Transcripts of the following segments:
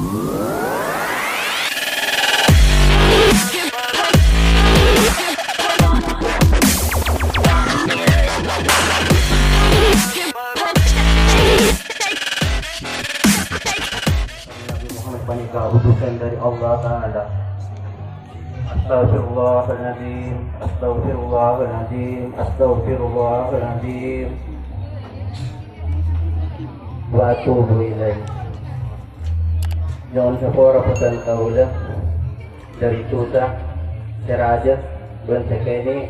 Panika utusan dari Allah Ta'ala. Astaghfirullahaladzim, astaghfirullahaladzim, astaghfirullahaladzim, wa atubu ilaih. Jangan sepora pesan kaulah dari tuta seraja bukan sekini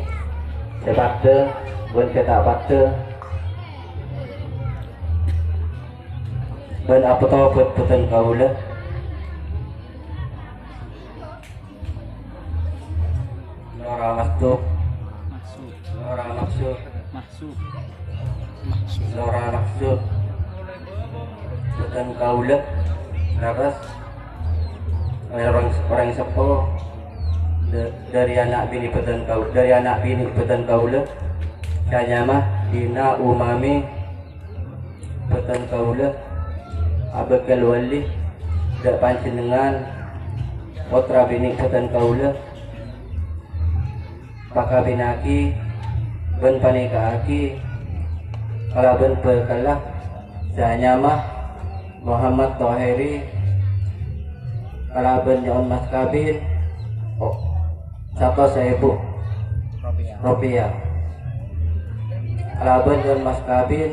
sepakte bukan setak pakte dan apa tahu pesan kaulah Masuk, Nora maksud, bukan kaulah, terus orang sepuh dari anak bini petan kaulah, kaya mah dina umami petan kaulah, abakal wali, dak panjenengan, putra bini petan kaulah. Maka binaki ben panikaki kalau ben berkalah saya mah Muhammad Toheri kalau ben John Mas Kabin 100.000 rupiah kalau ben John Mas Kabin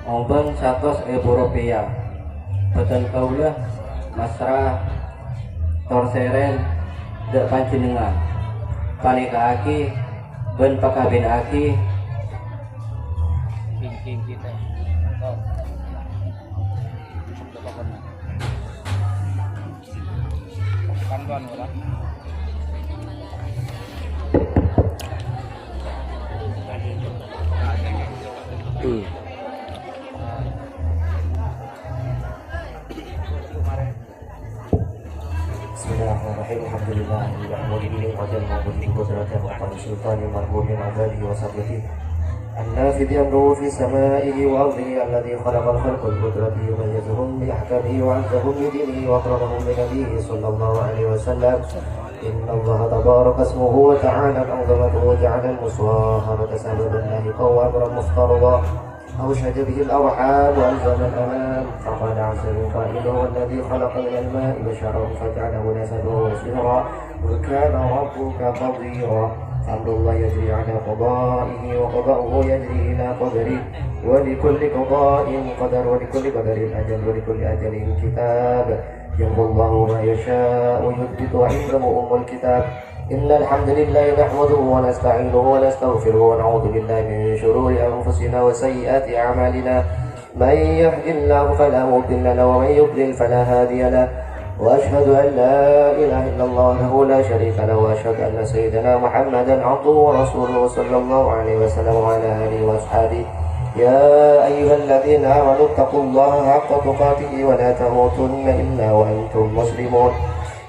ben 100.000 rupiah betul kaulah masrah torseren dek panjenengan panika aki ben pakabin aki king kita kan wala Bismillahirrahmanirrahim. Alhamdulillah alhamdulillah wa jalla bi qudratihi wa qad sultani marhumin abadi wa sabiti النافذ يمره في سمائه وأرضه الذي خلق الخلق بقدرته يميزهم بأحكامه وعزهم بدينه وأكرمهم بنبيه صلى الله عليه وسلم إن الله تبارك اسمه وتعالى عظمته وجعل المصاهرة سببا لاهقا وأمرا مفترضا أوشج به الأرحام وألزم الأمام فقال عز من قائل هو الذي خلق من الماء بشرا فجعله نسبه وسهرا وكان ربك قديرا أمر الله يجري على قضائه وقضاؤه يجري إلى قدره ولكل قضاء قدر ولكل قدر أجل ولكل أجل كتاب يمحو الله ما يشاء ويثبت عنده أم الكتاب إن الحمد لله نحمده ونستعينه ونستغفره ونعوذ بالله من شرور أنفسنا وسيئات أعمالنا من يهد الله فلا مضل له ومن يضلل فلا هادي له وأشهد أن لا إله إلا الله وحده لا شريك له وأشهد أن سيدنا محمدا عبده ورسوله صلى الله عليه وسلم وعلى آله وأصحابه يا أيها الذين آمنوا اتقوا الله حق تقاته ولا تموتن إلا وأنتم مسلمون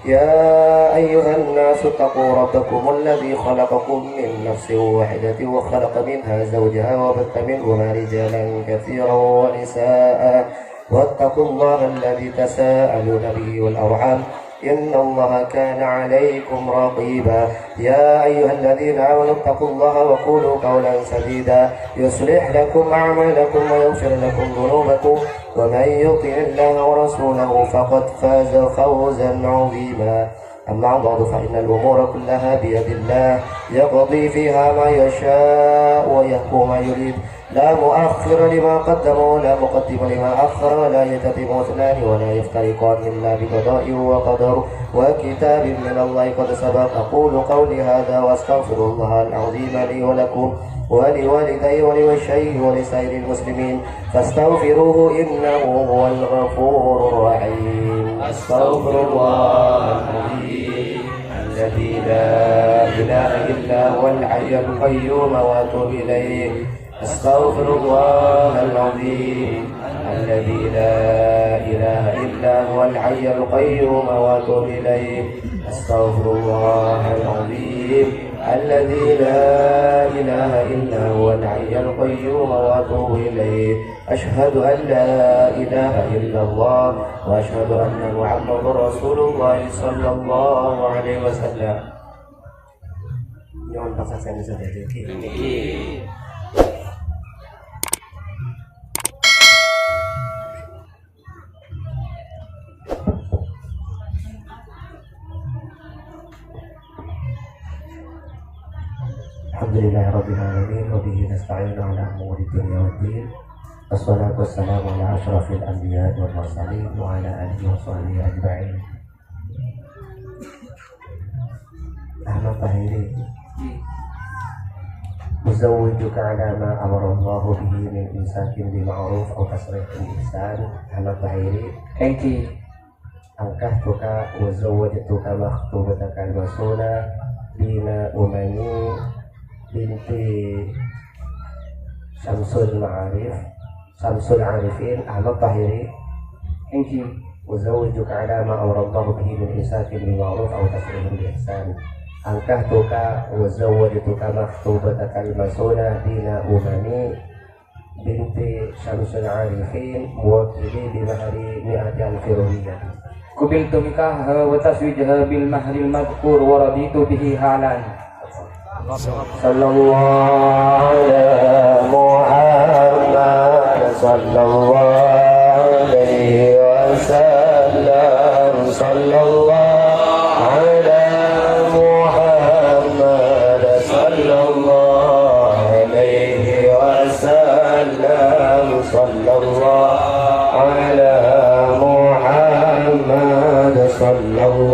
يا أيها الناس اتقوا ربكم الذي خلقكم من نفس واحدة وخلق منها زوجها وبث منهما رجالا كثيرا ونساء واتقوا الله الذي تساءلون به والأرحام إن الله كان عليكم رقيبا يا أيها الذين آمنوا اتقوا الله وقولوا قولا سديدا يصلح لكم أعمالكم ويغفر لكم ذنوبكم ومن يطع الله ورسوله فقد فاز فوزا عظيما أما بعد فإن الأمور كلها بيد الله يقضي فيها ما يشاء ويحكم ما يريد لا مؤخر لما قدم ولا مقدم لما أخر لا يتتم اثنان ولا يفترقان إلا بقضاء وقدر وكتاب من الله قد سبق أقول قولي هذا وأستغفر الله العظيم لي ولكم ولوالدي ولوالشيخ ولسائر المسلمين فاستغفروه إنه هو الغفور الرحيم أستغفر الله العظيم الذي لا إله إلا هو الحي القيوم وأتوب إليه أستغفر الله العظيم الذي لا إله إلا هو الحي القيوم وأتوب إليه أستغفر الله العظيم الذي لا إله إلا هو الحي القيوم وأتوب إليه. أشهد أن لا إله إلا الله وأشهد أن محمدا رسول الله صلى الله عليه وسلم. Jangan paksakan saja. Alhamdulillahi Rabbil Alamin wa bihi nasta'inu ala umuri dunya waddin. Wassalatu wassalamu ala asyrafil anbiya wal mursalin wa ala alihi wa sahbihi ajma'in. Ahmad Tahiri, uzawwijuka ala ma amara Allah bihi min imsakin bi ma'ruf aw tasrihin bi ihsan. Ahmad Tahiri, enti angkahtuka wa zawwajtuka makhtubataka al-masuna bina umani binti Syamsul Ma'arif Syamsul Arifin Ahmad Tahiri. Thank you. Uzawwijuka ala ma awradallahu bihi min isakin bil ma'ruf aw tasrihun bi ihsan. Ankahtuka wa zawwajtuka makhtubataka al-masuna dina umani binti Syamsul Arifin muwakkili bi mahri mi'ati al-firwiyah. Kubiltu mikaha wa taswijha bil mahri al-madhkur wa raditu bihi halan. Sallallahu ala Muhammad sallallahu alaihi wasallam. Sallallahu ala Muhammad sallallahu alaihi wasallam. Sallallahu ala Muhammad sallallahu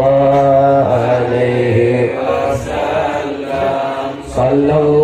alaihi wasallam. Sallallahu